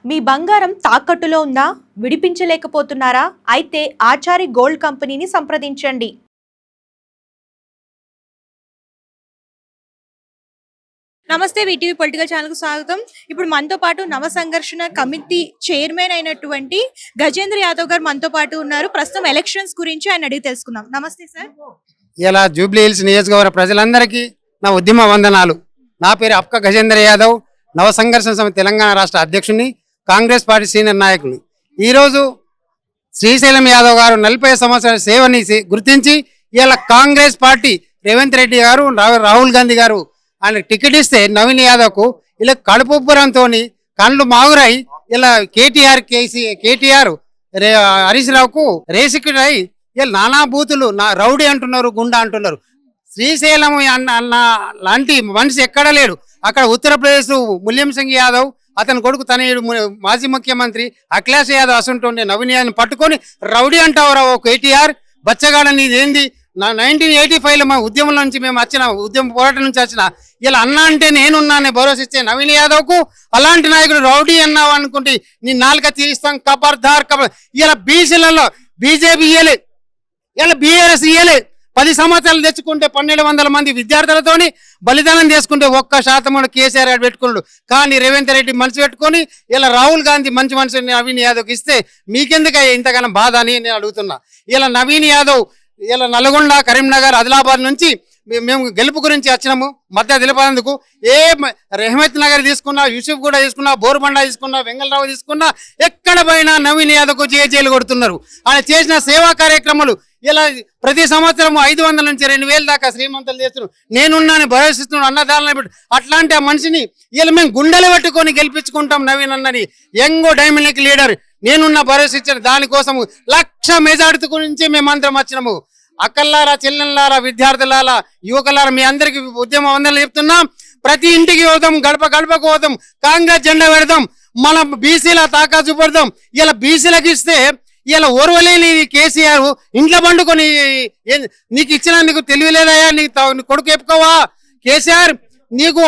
మీ బంగారం తాకట్టులో ఉందా? విడిపించలేకపోతున్నారా? అయితే ఆచారి గోల్డ్ కంపెనీని సంప్రదించండి. నమస్తే, వీటీవీ పొలిటికల్ ఛానల్ కు స్వాగతం. ఇప్పుడు మనతో పాటు నవ సంఘర్షణ కమిటీ చైర్మన్ అయినటువంటి గజేంద్ర యాదవ్ గారు మనతో పాటు ఉన్నారు. ప్రస్తుతం ఎలక్షన్స్ గురించి ఆయన అడిగి తెలుసుకుందాం. నమస్తే సార్. ఇలా జూబ్లీ హిల్స్ నియోజకవర్గ ప్రజలందరికీ నా ఉద్యమ వందనాలు. నా పేరు అక్క గజేంద్ర యాదవ్, నవ సంఘర్షణ సమితి తెలంగాణ రాష్ట్ర అధ్యక్షుని, కాంగ్రెస్ పార్టీ సీనియర్ నాయకుని. ఈరోజు శ్రీశైలం యాదవ్ గారు 40 సంవత్సరాల సేవని గుర్తించి ఇలా కాంగ్రెస్ పార్టీ రేవంత్ రెడ్డి గారు, రాహుల్ గాంధీ గారు ఆయన టికెట్ ఇస్తే నవీన్ యాదవ్కు ఇలా కడుపుబ్బరంతో కళ్ళు మాగురై ఇలా కేటీఆర్ హరీష్ రావుకు రేసికుడై ఇలా నానా బూతులు రౌడీ అంటున్నారు, గుండా అంటున్నారు. శ్రీశైలం అన్న లాంటి మనిషి ఎక్కడ లేడు. అక్కడ ఉత్తరప్రదేశ్ ములాయం సింగ్ యాదవ్ అతని కొడుకు తనయుడు మాజీ ముఖ్యమంత్రి అఖిలేష్ యాదవ్ అసంటుండే నవీన్ యాదవ్ పట్టుకొని రౌడీ అంటావురా ఓ కేటీఆర్ బచ్చగాడని ఏంది. 1985లో మా ఉద్యమం నుంచి మేము వచ్చిన ఉద్యమ పోరాటం నుంచి వచ్చిన ఇలా అన్న అంటే నేనున్నానే భరోసా ఇచ్చే నవీన్ యాదవ్కు అలాంటి నాయకుడు రౌడీ అన్నావు అనుకుంటే నీ నాలుక తీస్తాం కబర్దార్ ఇలా బీసీలలో బీజేపీ ఇయ్యలే, ఇలా బీఆర్ఎస్ ఇయ్యలే. 10 సంవత్సరాలు తెచ్చుకుంటే 1200 మంది విద్యార్థులతోని బలిదానం చేసుకుంటే 1% కేసీఆర్ గారు పెట్టుకున్నాడు. కానీ రేవంత్ రెడ్డి మనసు పెట్టుకొని ఇలా రాహుల్ గాంధీ మంచి మనసు నవీన్ యాదవ్కి ఇస్తే మీకెందుకు ఇంతగానో బాధ అని నేను అడుగుతున్నా. ఇలా నవీన్ యాదవ్ ఇలా నల్గొండ, కరీంనగర్, ఆదిలాబాద్ నుంచి మేము గెలుపు గురించి వచ్చినాము. మధ్య తెలిపేందుకు రెహమత్ నగర్ తీసుకున్నా, యూసుఫ్ కూడా తీసుకున్నా, బోర్బండ తీసుకున్నా, వెంగళరావు తీసుకున్నా, ఎక్కడ పోయినా నవీన్ యాదవ్కు జేజేలు కొడుతున్నారు. ఆయన చేసిన సేవా కార్యక్రమాలు ఇలా ప్రతి సంవత్సరం 500 నుంచి 2000 దాకా శ్రీమంతులు చేస్తున్నాడు. నేనున్నాను భరోసిస్తున్నాడు అన్నదానం. అట్లాంటి ఆ మనిషిని ఇలా మేము గుండెలు పెట్టుకొని గెలిపించుకుంటాం. నవీన్ అన్నని యంగ్ డైనమిక్ లీడర్ నేనున్న భరోసా ఇచ్చాను. దానికోసం 1,00,000 మెజార్టీ గురించి మేమందరం వచ్చినాము. అక్కల్లారా, చెల్లెల్లారా, విద్యార్థులారా, యువకులారా మీ అందరికి ఉద్యమ వందలు చెప్తున్నాం. ప్రతి ఇంటికి పోదాం, గడప గడపకు పోదాం, కాంగ్రెస్ జెండా పెడదాం, మన బీసీల తాకా చూపెడదాం. ఇలా బీసీలకు ఇస్తే ఇలా ఓర్వలేని కేసీఆర్ ఇంట్లో పండుకొని నీకు ఇచ్చిన నీకు తెలియలేదయా, నీ కొడుకు చెప్పుకోవా కేసీఆర్, నీకు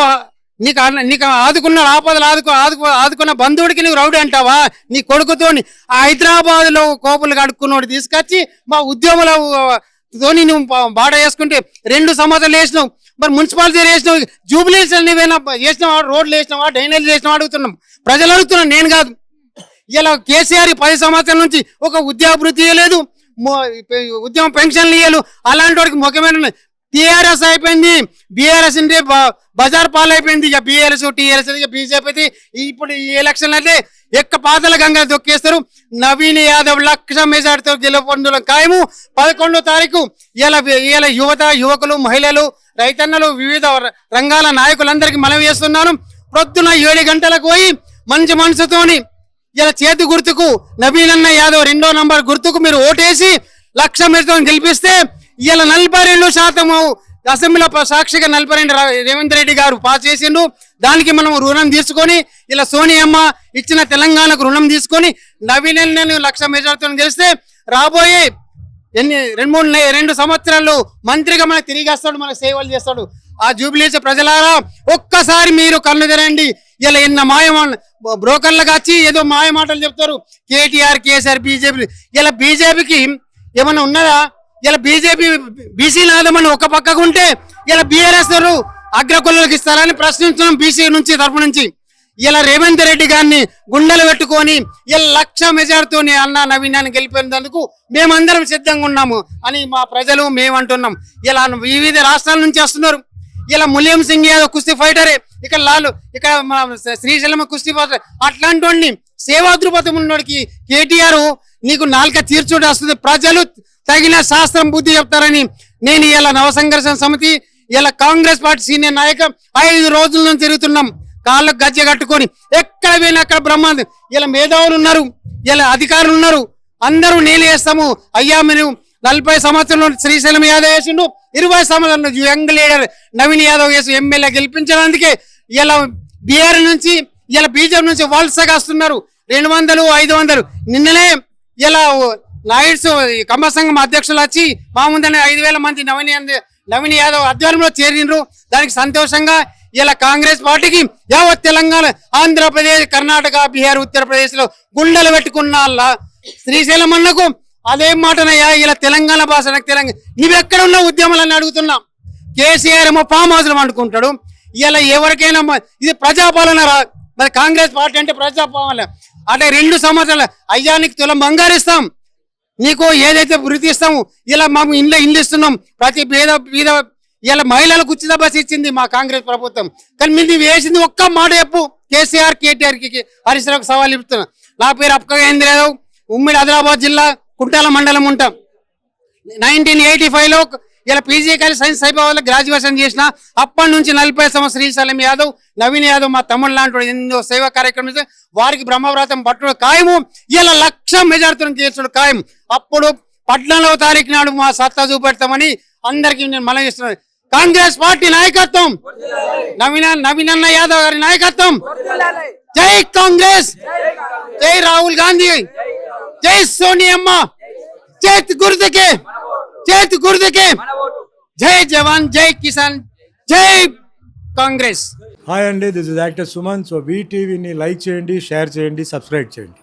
ఆదుకున్న ఆపదలు ఆదుకున్న బంధువుడికి నీకు రౌడీ అంటావా? నీ కొడుకుతోని హైదరాబాద్ లో కోపులు కడుక్కున్నోడు తీసుకొచ్చి మా ఉద్యమంలో తోని నువ్వు బాట వేసుకుంటే 2 సంవత్సరాలు వేసినావు. మరి మున్సిపాలిటీ వేసినావు, జూబ్లీస్ నువ్వేనా వేసినావా, రోడ్లు వేసినావా, డ్రైనేజ్ వేసినావా అడుగుతున్నాం. ప్రజలు అడుగుతున్నాను, నేను కాదు. ఇలా కేసీఆర్ 10 సంవత్సరాల నుంచి ఒక ఉద్యోగభృతి ఇవ్వలేదు, ఉద్యమ పెన్షన్లు ఇవ్వలేదు. అలాంటి వాడికి ముఖ్యమైన టీఆర్ఎస్ అయిపోయింది, బీఆర్ఎస్ అంటే బజార్ పాలు అయిపోయింది. ఇక బీఆర్ఎస్ టీఆర్ఎస్ బీజేపీ ఇప్పుడు ఈ ఎలక్షన్ అయితే పాతల గంగ దొక్కేస్తారు. నవీన్ యాదవ్ 1,00,000 మెజార్టీతో గెలుపొందడం ఖాయము. 11వ తారీఖు ఇలా యువకులు, మహిళలు, రైతన్నలు, వివిధ రంగాల నాయకులందరికీ మనవి చేస్తున్నాను. ప్రొద్దున 7 గంటలకు పోయి మంచి మనసుతోని ఇలా చేతి గుర్తుకు నవీన్ అన్న యాదవ్ 2వ నంబర్ గుర్తుకు మీరు ఓటేసి 1,00,000 మెజార్టీతో గెలిపిస్తే ఇలా 42% అసెంబ్లీలో సాక్షిగా 42 రేవంత్ రెడ్డి గారు పాస్ చేసిండు. దానికి మనం రుణం తీసుకొని ఇలా సోనియమ్మ ఇచ్చిన తెలంగాణకు రుణం తీసుకొని నవీన్ 1,00,000 మెజార్టీతో గెలిస్తే రాబోయే 2 సంవత్సరాలు మంత్రిగా మనకు తిరిగి వస్తాడు, మనకు సేవలు చేస్తాడు. ఆ జూబ్లీస్ ప్రజలారా ఒక్కసారి మీరు కన్ను తెరండి. ఇలా ఎన్న బ్రోకర్లకు వచ్చి ఏదో మాయ మాటలు చెప్తారు. కేటీఆర్, కేసీఆర్, బీజేపీ. ఇలా బీజేపీకి ఏమన్నా ఉన్నదా? ఇలా బీజేపీ బీసీ నాదమని ఒక పక్కకు ఉంటే ఇలా బీఆర్ఎస్ అగ్రకులకు ఇస్తారని ప్రశ్నిస్తున్నాం బీసీ నుంచి తరఫు నుంచి. ఇలా రేవంత్ రెడ్డి గారిని గుండెలు పెట్టుకొని ఇలా 1,00,000 మెజార్టీతో అన్న నవీనాన్ని గెలిపేందుకు మేమందరం సిద్ధంగా ఉన్నాము అని మా ప్రజలు మేము అంటున్నాం. ఇలా వివిధ రాష్ట్రాల నుంచి వస్తున్నారు. ఇలా ములాయం సింగ్ యాదవ్ కుస్తీ ఫైటరే, ఇక్కడ శ్రీశైలం కుస్తీ ఫైటర్. అట్లాంటి వాడిని సేవా దృపథం ఉన్నోడికి కేటీఆర్ నీకు నాలుక తీర్చుడు వస్తుంది. ప్రజలు తగిన శాస్త్రం బుద్ధి చెప్తారని నేను ఇలా నవ సంఘర్షణ సమితి ఇలా కాంగ్రెస్ పార్టీ సీనియర్ నాయక 5 రోజుల నుంచి తిరుగుతున్నాం. కాళ్ళకు గజ్జె కట్టుకొని ఎక్కడ పోయినా అక్కడ బ్రహ్మాండం. ఇలా మేధావులు ఉన్నారు, ఇలా అధికారులు ఉన్నారు, అందరూ నీళ్ళు వేస్తాము. అయ్యా మీరు 40 సంవత్సరంలో శ్రీశైలం యాదవ్ వేసిండు, 20 సంవత్సరంలో యంగ్ లీడర్ నవీన్ యాదవ్ వేసి ఎమ్మెల్యే గెలిపించడానికి ఇలా బీఆర్ నుంచి ఇలా బీజేపీ నుంచి వలసగా వస్తున్నారు. 200, 500. నిన్ననే ఇలా నాయుడ్స్ కమ్మ సంఘం అధ్యక్షులు వచ్చి మా ముందనే 5,000 మంది నవీన్ యాదవ్ ఆధ్వర్యంలో చేరినరు. దానికి సంతోషంగా ఇలా కాంగ్రెస్ పార్టీకి యావత్ తెలంగాణ, ఆంధ్రప్రదేశ్, కర్ణాటక, బీహార్, ఉత్తరప్రదేశ్ లో గుండెలు పెట్టుకున్న శ్రీశైలం అన్నకు అదేం మాటనయ్యా, ఇలా తెలంగాణ భాష నాకు తెలంగాణ నువ్వెక్కడ ఉన్న ఉద్యమాలని అడుగుతున్నాం. కేసీఆర్ ఏమో ఫామ్ హౌస్ లో వండుకుంటాడు. ఇలా ఎవరికైనా ఇది ప్రజాపాలన మరి కాంగ్రెస్ పార్టీ అంటే ప్రజాపాలన అంటే 2 సంవత్సరాలు అయ్యా నీకు తులం బంగారిస్తాం, నీకు ఏదైతే వృత్తి ఇస్తాము, ఇలా మేము ఇల్లు ఇస్తున్నాం, ప్రతి పేద ఇలా మహిళలకు ఉచిత బస్సు ఇచ్చింది మా కాంగ్రెస్ ప్రభుత్వం. కానీ మీరు వేసింది ఒక్క మాట చెప్పు, కేసీఆర్ కేటీఆర్కి హరీష్ రావుకి సవాల్ ఇస్తున్నా. నా పేరు అప్కా గజేంద్ర యాదవ్, ఉమ్మడి ఆదిలాబాద్ జిల్లా కుంటాల మండలం ఉంటాం. 1985లో ఇలా పీజీ సైన్స్ సైబాబాద్లో గ్రాడ్యుయేషన్ చేసిన. అప్పటి నుంచి 40 సంవత్సరాలు శ్రీశైలం యాదవ్, నవీన్ యాదవ్ మా తమ్ముడు లాంటి ఎన్నో సేవా కార్యక్రమం చేస్తే వారికి బ్రహ్మవ్రతం పట్టుడు ఖాయము. ఇలా 1,00,000 మెజార్టీలను చేర్చడం ఖాయం. అప్పుడు 14వ తారీఖు నాడు మా సత్తా చూపెడతామని అందరికీ నేను మనం ఇస్తున్నాను. కాంగ్రెస్ పార్టీ నాయకత్వం, నవీనన్న యాదవ్ గారి నాయకత్వం. జై కాంగ్రెస్, జై రాహుల్ గాంధీ, జై సోనియమ్మ, చేతి గుర్తుకే, చేతి గుర్తుకే. జై జవాన్, జై కిసాన్, జై కాంగ్రెస్. హాయ్ అండి, this is actor Suman. So వీటీవీని లైక్ చేయండి, షేర్ చేయండి, సబ్స్క్రైబ్ చేయండి.